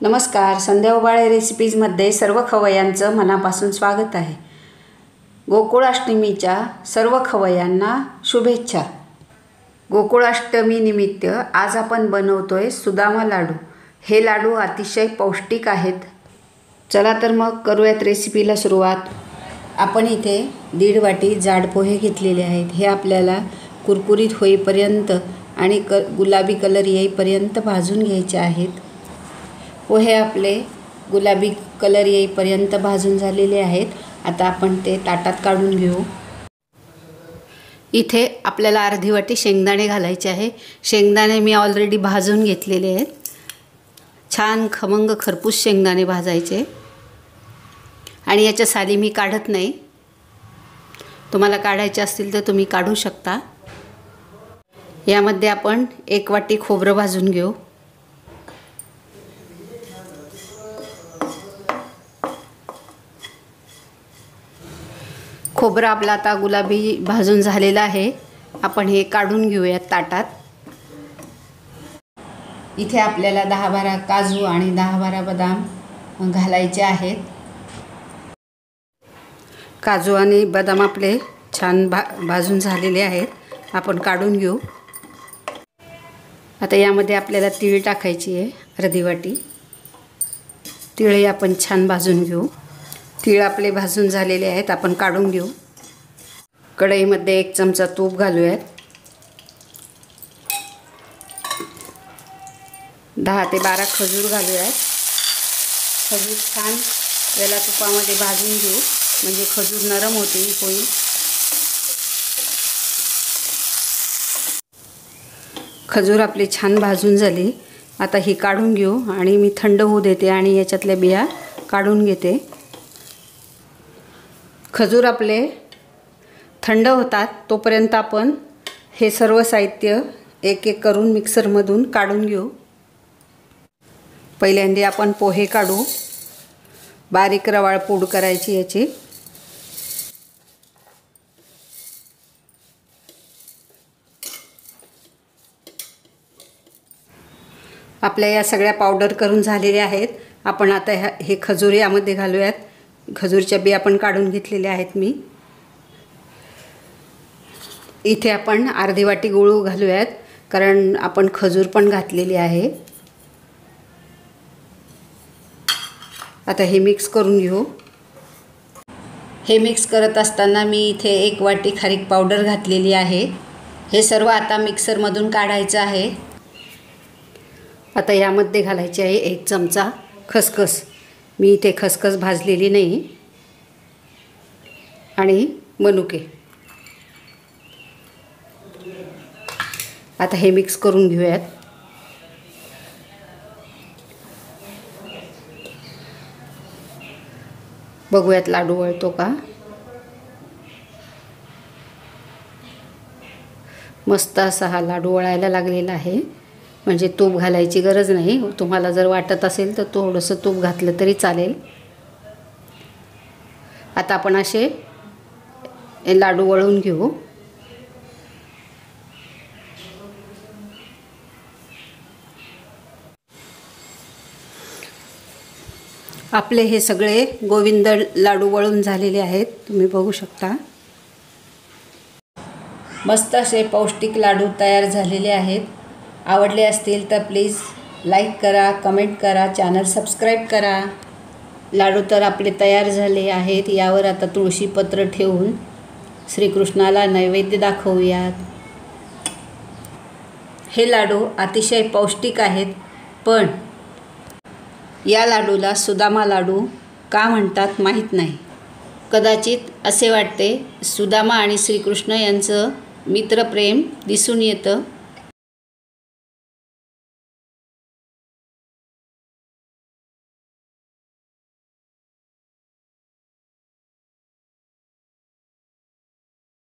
नमस्कार, संध्या उबाळे रेसिपीजमध्ये सर्व खवय्यांचं मनापासून स्वागत आहे। गोकुळाष्टमीच्या सर्व खवय्यांना शुभेच्छा। गोकुळाष्टमी निमित्त आज आपण बनवतोय सुदामा लाडू। हे लाडू अतिशय पौष्टिक आहेत। चला तर मग करूयात रेसिपीला सुरुवात। आपण इथे 1.5 वाटी जाड पोहे घेतलेले आहेत। हे आपल्याला कुरकुरीत होईपर्यंत आणि गुलाबी कलर येईपर्यंत भाजून घ्यायचे आहेत। पोहे आपले गुलाबी कलर येईपर्यंत भाजून झालेले आहेत। आता आपण ते ताटात काढून घेऊ। इथे आपल्याला अर्धी वाटी शेंगदाणे घालायचे आहे। शेंगदाणे मी ऑलरेडी भाजून घेतलेले आहेत। छान खमंग खरपूस शेंगदाणे भाजायचे आणि याच्या साली मी काढत नाही। तुम्हाला काढायचे असतील तर तुम्ही काढू शकता। यामध्ये आपण 1 वाटी खोबरं भाजून घेऊ। खोबरं आपलं आता गुलाबी भाजून झालेलं आहे। आपण हे काढून घेऊयात ताटात। इथे आपल्याला 10-12 काजू आणि 10-12 बदाम घालायचे आहेत। काजू आणि बदाम आपले छान भाजून झालेले आहेत। आपण काढून घेऊ। आता यामध्ये आपल्याला तीळ टाकायची आहे, अर्धी वाटी। तीळ आपण छान भाजून घेऊ। तीळ आपले भाजून झालेले आहेत। आपण काढून घेऊ। कढईमध्ये 1 चमचा तूप घालूयात। 10 ते 12 खजूर घालूयात। खजूर छान याला तुपामध्ये भाजून घेऊ, म्हणजे खजूर नरम होईल। खजूर आपली छान भाजून झाली। आता ही काढून घेऊ आणि मी थंड होऊ देते आणि याच्यातल्या बिया काढून घेते। खजूर आपले थंड होतात तोपर्यंत आपण हे सर्व साहित्य एक करून मिक्सरमधून काढून घेऊ। पहिल्यांदा आपण पोहे काढू। बारीक रवाळ पूड करायची याची। आपल्या या सगळ्या पावडर करून झालेल्या आहेत। आपण आता हे खजूर यामध्ये घालूयात। खजूरच्या बिया आपण काढून घेतलेल्या आहेत मी। इथे आपण अर्धी वाटी गूळ घालूयात, कारण आपण खजूर पण घातलेली आहे। आता हे मिक्स करून घेऊ। हे मिक्स करत असताना मी इथे 1 वाटी खारीक पावडर घातलेली आहे। हे सर्व आता मिक्सरमधून काढायचं आहे। आता यामध्ये घालायची आहे 1 चमचा खसखस। मी इथे खसखस भाजलेली नाही, आणि मनुके। आता हे मिक्स करून घेऊयात। बघूयात लाडू वळतो का। मस्त असा हा लाडू वळायला लागलेला आहे, म्हणजे तूप घालायची गरज नाही। तुम्हाला जर वाटत असेल तर थोडंसं तूप घातलं तरी चालेल। आता आपण असे लाडू वळून घेऊ। आपले हे सगळे गोविंद लाडू वळून झालेले आहेत, तुम्ही बघू शकता। मस्त असे पौष्टिक लाडू तयार झालेले आहेत। आवडले असतील तर प्लीज लाईक करा, कमेंट करा, चॅनल सबस्क्राईब करा। लाडू तर आपले तयार झाले आहेत। यावर आता तुळशीपत्र ठेवून श्रीकृष्णाला नैवेद्य दाखवूयात। हे लाडू अतिशय पौष्टिक आहेत, पण या लाडूला सुदामा लाडू का म्हणतात माहीत नाही। कदाचित असे वाटते सुदामा आणि श्रीकृष्ण यांचं मित्रप्रेम दिसून येतं।